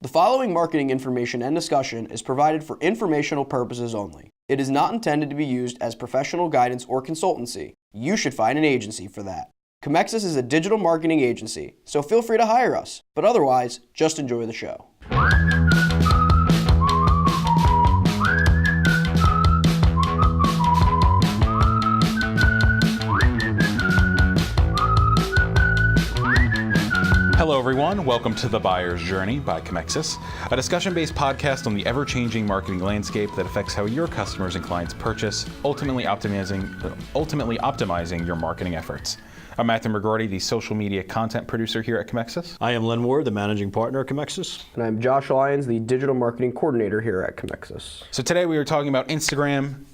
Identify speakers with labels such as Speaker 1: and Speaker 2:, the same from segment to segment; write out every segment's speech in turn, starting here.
Speaker 1: The following marketing information and discussion is provided for informational purposes only. It is not intended to be used as professional guidance or consultancy. You should find an agency for that. Comexis is a digital marketing agency, so feel free to hire us. But otherwise, just enjoy the show.
Speaker 2: Hello everyone, welcome to The Buyer's Journey by Comexis, a discussion-based podcast on the ever-changing marketing landscape that affects how your customers and clients purchase, ultimately optimizing your marketing efforts. I'm Matthew McGrorty, the social media content producer here at Comexis.
Speaker 3: I am Len Ward, the managing partner at Comexis.
Speaker 1: And I'm Josh Lyons, the digital marketing coordinator here at Comexis.
Speaker 2: So today we are talking about Instagram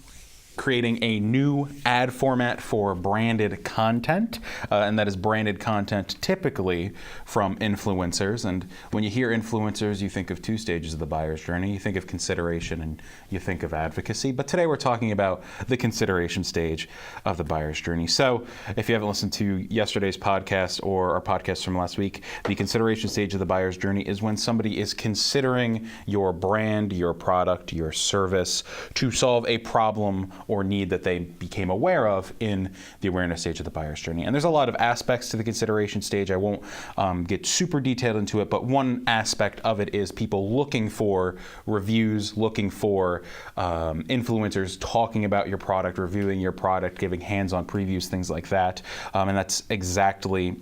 Speaker 2: creating a new ad format for branded content, and that is branded content typically from influencers. And when you hear influencers, you think of two stages of the buyer's journey. You think of consideration and you think of advocacy. But today we're talking about the consideration stage of the buyer's journey. So if you haven't listened to yesterday's podcast or our podcast from last week, the consideration stage of the buyer's journey is when somebody is considering your brand, your product, your service to solve a problem or need that they became aware of in the awareness stage of the buyer's journey. And there's a lot of aspects to the consideration stage. I won't get super detailed into it, but one aspect of it is people looking for reviews, looking for influencers talking about your product, reviewing your product, giving hands-on previews, things like that. And that's exactly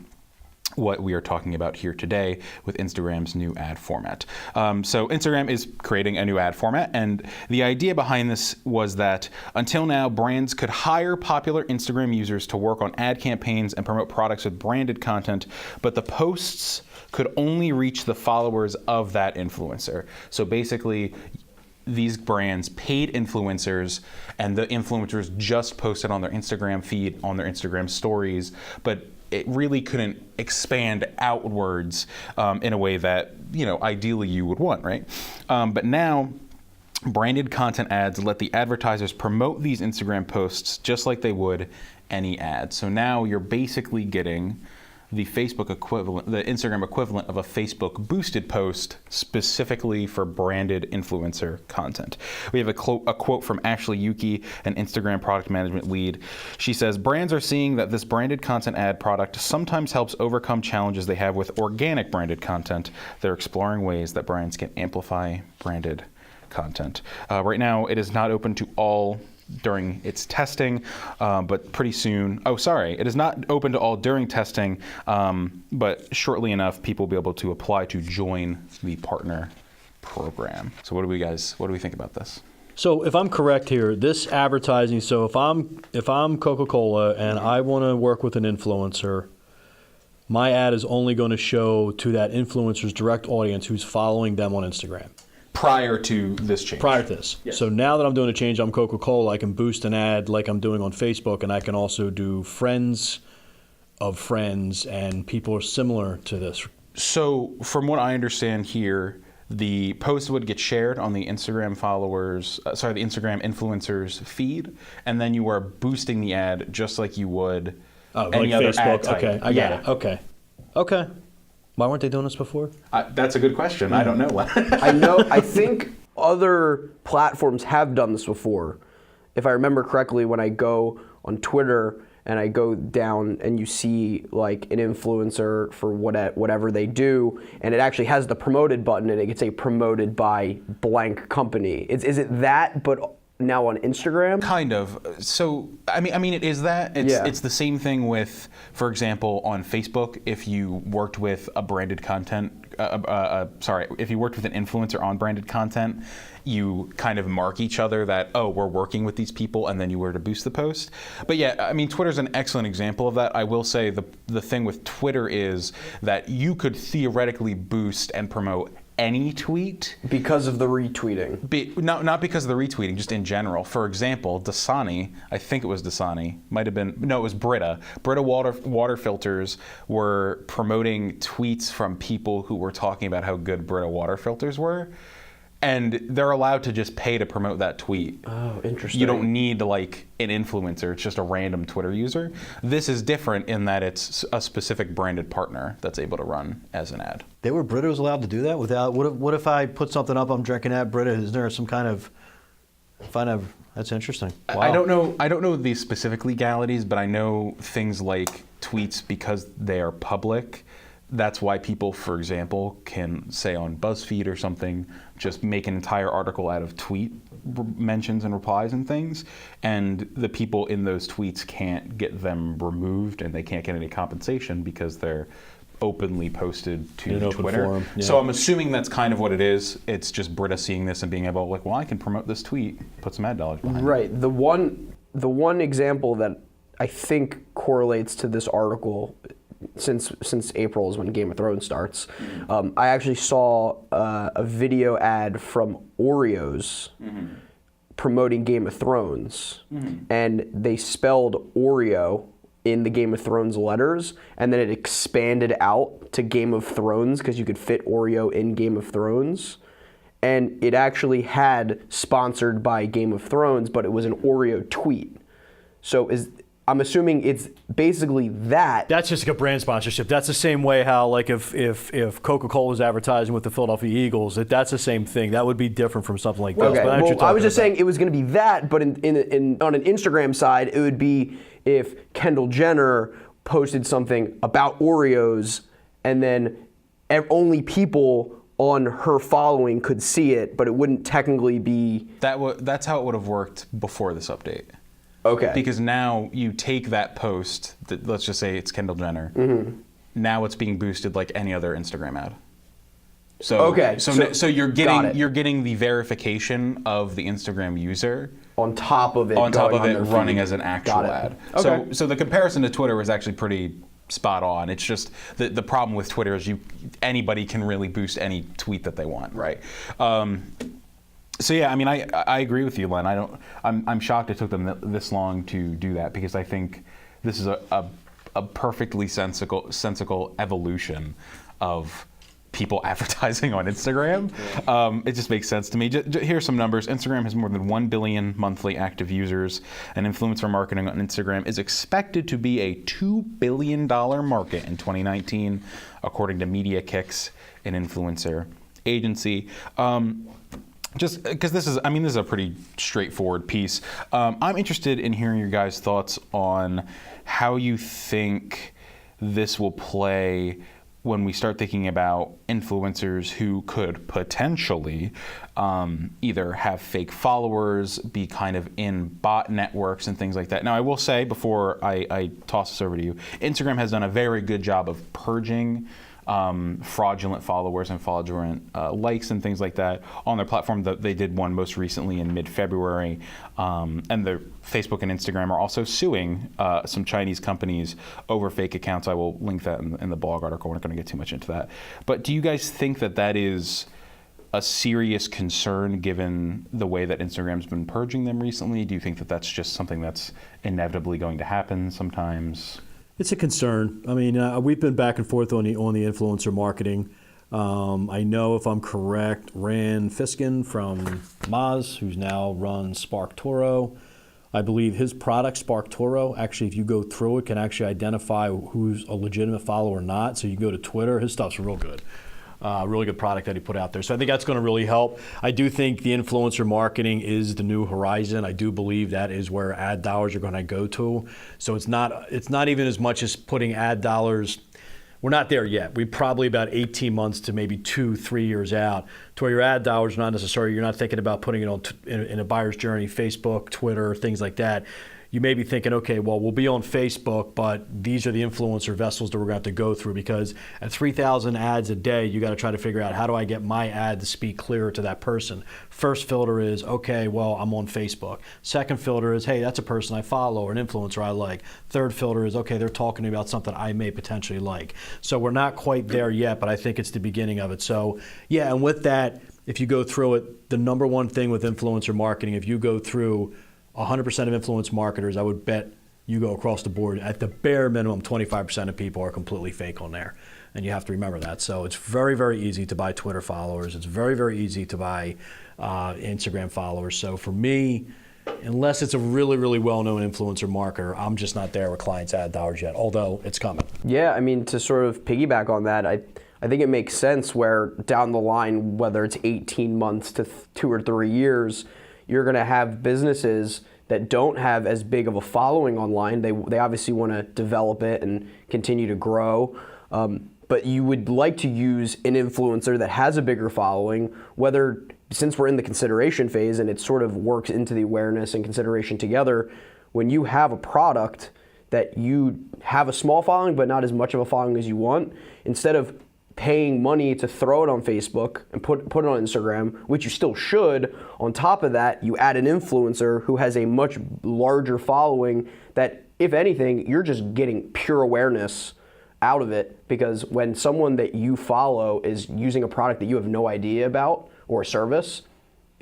Speaker 2: what we are talking about here today with Instagram's new ad format. So Instagram is creating a new ad format, and the idea behind this was that until now, brands could hire popular Instagram users to work on ad campaigns and promote products with branded content, but the posts could only reach the followers of that influencer. So basically, these brands paid influencers, and the influencers just posted on their Instagram feed, on their Instagram stories, but it really couldn't expand outwards in a way that, ideally you would want, right? But now, branded content ads let the advertisers promote these Instagram posts just like they would any ad. So now you're basically getting the Facebook equivalent, the Instagram equivalent of a Facebook boosted post specifically for branded influencer content. We have a quote from Ashley Yuki, an Instagram product management lead. She says, brands are seeing that this branded content ad product sometimes helps overcome challenges they have with organic branded content. They're exploring ways that brands can amplify branded content. Right now, it is not open to all during its testing, but pretty soon, it is not open to all during testing, but shortly enough, people will be able to apply to join the partner program. So what do we think about this?
Speaker 3: So if I'm correct here, this advertising, so if I'm Coca-Cola and I want to work with an influencer, my ad is only going to show to that influencer's direct audience who's following them on Instagram.
Speaker 2: Prior to this change.
Speaker 3: Prior to this. Yes. So now that I'm doing a change, I'm Coca-Cola, I can boost an ad like I'm doing on Facebook, and I can also do friends of friends, and people are similar to this.
Speaker 2: So from what I understand here, the post would get shared on the Instagram the Instagram influencers feed, and then you are boosting the ad just like you would any other
Speaker 3: Facebook.
Speaker 2: ad type.
Speaker 3: Okay, I got it. Okay. Why weren't they doing this before?
Speaker 2: That's a good question. I don't know.
Speaker 1: I think other platforms have done this before. If I remember correctly, when I go on Twitter and I go down and you see like an influencer for whatever they do, and it actually has the promoted button and it gets a promoted by blank company. Is it that, but now on Instagram? Kind of.
Speaker 2: So, I mean, it is that. It's the same thing with, for example, on Facebook, if you worked with a branded content, if you worked with an influencer on branded content, you kind of mark each other that, we're working with these people, and then you were to boost the post. But yeah, I mean, Twitter's an excellent example of that. I will say the thing with Twitter is that you could theoretically boost and promote any tweet.
Speaker 1: Because of the retweeting.
Speaker 2: Not because of the retweeting, just in general. For example, Dasani, I think it was Dasani, it was Brita. Brita water filters were promoting tweets from people who were talking about how good Brita water filters were. And they're allowed to just pay to promote that tweet.
Speaker 1: Oh, interesting.
Speaker 2: You don't need like an influencer. It's just a random Twitter user. This is different in that it's a specific branded partner that's able to run as an ad.
Speaker 3: They were Brita was allowed to do that without. What if I put something up? I'm drinking at Brita. Is there some kind of? That's interesting. Wow.
Speaker 2: I don't know the specific legalities, but I know things like tweets, because they are public. That's why people, for example, can say on BuzzFeed or something, just make an entire article out of tweet mentions and replies and things, and the people in those tweets can't get them removed, and they can't get any compensation because they're openly posted to
Speaker 3: In an open
Speaker 2: Twitter.
Speaker 3: forum, yeah.
Speaker 2: So I'm assuming that's kind of what it is. It's just Brita seeing this and being able to, like, well, I can promote this tweet, put some ad dollars behind it.
Speaker 1: Right. The one example that I think correlates to this article, since April is when Game of Thrones starts, I actually saw a video ad from Oreos promoting Game of Thrones, and they spelled Oreo in the Game of Thrones letters, and then it expanded out to Game of Thrones because you could fit Oreo in Game of Thrones. And it actually had sponsored by Game of Thrones, but it was an Oreo tweet. So I'm assuming it's basically that.
Speaker 3: That's just like a brand sponsorship. That's the same way how, like, if Coca-Cola was advertising with the Philadelphia Eagles, that's the same thing. That would be different from something like this.
Speaker 1: Okay,
Speaker 3: But I know what
Speaker 1: well,
Speaker 3: you're
Speaker 1: I was
Speaker 3: talking
Speaker 1: just
Speaker 3: about.
Speaker 1: saying it was going to be that, but on an Instagram side, it would be if Kendall Jenner posted something about Oreos, and then only people on her following could see it, but it wouldn't technically be.
Speaker 2: That's how it would have worked before this update.
Speaker 1: Okay.
Speaker 2: Because now you take that post, let's just say it's Kendall Jenner. Now it's being boosted like any other Instagram ad. So
Speaker 1: Okay,
Speaker 2: so you're
Speaker 1: got it.
Speaker 2: getting the verification of the Instagram user
Speaker 1: on top of it,
Speaker 2: on top
Speaker 1: going
Speaker 2: of
Speaker 1: on
Speaker 2: it
Speaker 1: their
Speaker 2: running
Speaker 1: feed.
Speaker 2: as an actual
Speaker 1: Got it.
Speaker 2: ad.
Speaker 1: Okay.
Speaker 2: So the comparison to Twitter was actually pretty spot on. It's just the problem with Twitter is anybody can really boost any tweet that they want, right? So yeah, I mean, I agree with you, Len. I'm shocked it took them this long to do that, because I think this is a perfectly sensical evolution of people advertising on Instagram. It just makes sense to me. Here's some numbers. Instagram has more than 1 billion monthly active users, and influencer marketing on Instagram is expected to be a $2 billion market in 2019, according to Media Kicks, an influencer agency. Just because this is a pretty straightforward piece. I'm interested in hearing your guys' thoughts on how you think this will play when we start thinking about influencers who could potentially either have fake followers, be kind of in bot networks and things like that. Now, I will say, before I toss this over to you, Instagram has done a very good job of purging fraudulent followers and fraudulent likes and things like that on their platform. They did one most recently in mid-February, and their Facebook and Instagram are also suing some Chinese companies over fake accounts. I will link that in the blog article. We're not going to get too much into that. But do you guys think that is a serious concern given the way that Instagram's been purging them recently? Do you think that that's just something that's inevitably going to happen sometimes?
Speaker 3: It's a concern. I mean, we've been back and forth on the influencer marketing. I know, if I'm correct, Rand Fiskin from Moz, who's now runs Spark Toro, I believe his product, Spark Toro, actually, if you go through it, can actually identify who's a legitimate follower or not. So you go to Twitter, his stuff's real good. Really good product that he put out there. So I think that's going to really help. I do think the influencer marketing is the new horizon. I do believe that is where ad dollars are going to go to. So it's not even as much as putting ad dollars. We're not there yet. We're probably about 18 months to maybe 2-3 years out to where your ad dollars are not necessarily, you're not thinking about putting it on in a buyer's journey, Facebook, Twitter, things like that. You may be thinking, okay, well, we'll be on Facebook, but these are the influencer vessels that we're going to have to go through, because at 3,000 ads a day, you got to try to figure out, how do I get my ad to speak clearer to that person? First filter is, okay, well, I'm on Facebook. Second filter is, hey, that's a person I follow or an influencer I like. Third filter is, okay, they're talking to me about something I may potentially like. So we're not quite there yet, but I think it's the beginning of it. So yeah, and with that, if you go through it, the number one thing with influencer marketing, if you go through 100% of influence marketers, I would bet you go across the board, at the bare minimum, 25% of people are completely fake on there. and you have to remember that. So it's very, very easy to buy Twitter followers. It's very, very easy to buy Instagram followers. So for me, unless it's a really, really well-known influencer marketer, I'm just not there with clients' ad dollars yet, although it's coming.
Speaker 1: Yeah, I mean, to sort of piggyback on that, I think it makes sense where down the line, whether it's 18 months to 2 or 3 years, you're going to have businesses that don't have as big of a following online. They obviously want to develop it and continue to grow. But you would like to use an influencer that has a bigger following, whether, since we're in the consideration phase and it sort of works into the awareness and consideration together, when you have a product that you have a small following but not as much of a following as you want, instead of paying money to throw it on Facebook and put it on Instagram, which you still should, on top of that, you add an influencer who has a much larger following that, if anything, you're just getting pure awareness out of it, because when someone that you follow is using a product that you have no idea about or a service,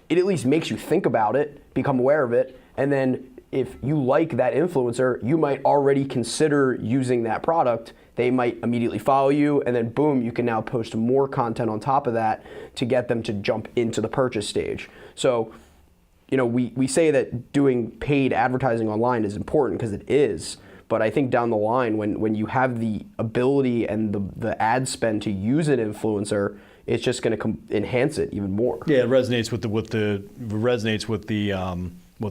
Speaker 1: it at least makes you think about it, become aware of it, and then if you like that influencer, you might already consider using that product. They might immediately follow you, and then boom, you can now post more content on top of that to get them to jump into the purchase stage. So, we say that doing paid advertising online is important, because it is, but I think down the line, when you have the ability and the ad spend to use an influencer, it's just going to enhance it even more.
Speaker 3: Yeah, it resonates with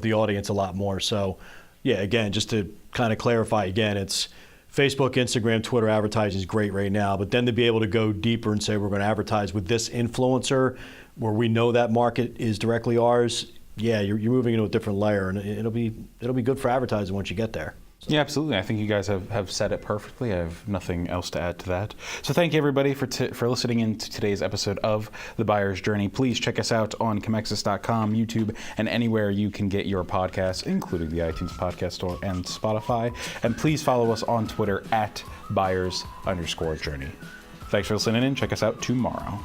Speaker 3: the audience a lot more. So, yeah, again, just to kind of clarify again, it's Facebook, Instagram, Twitter advertising is great right now, but then to be able to go deeper and say we're going to advertise with this influencer where we know that market is directly ours, yeah, you're moving into a different layer, and it'll be good for advertising once you get there.
Speaker 2: Yeah, absolutely. I think you guys have said it perfectly. I have nothing else to add to that. So thank you, everybody, for listening in to today's episode of The Buyer's Journey. Please check us out on Chemexus.com, YouTube, and anywhere you can get your podcasts, including the iTunes Podcast Store and Spotify. And please follow us on Twitter at buyers_journey. Thanks for listening in. Check us out tomorrow.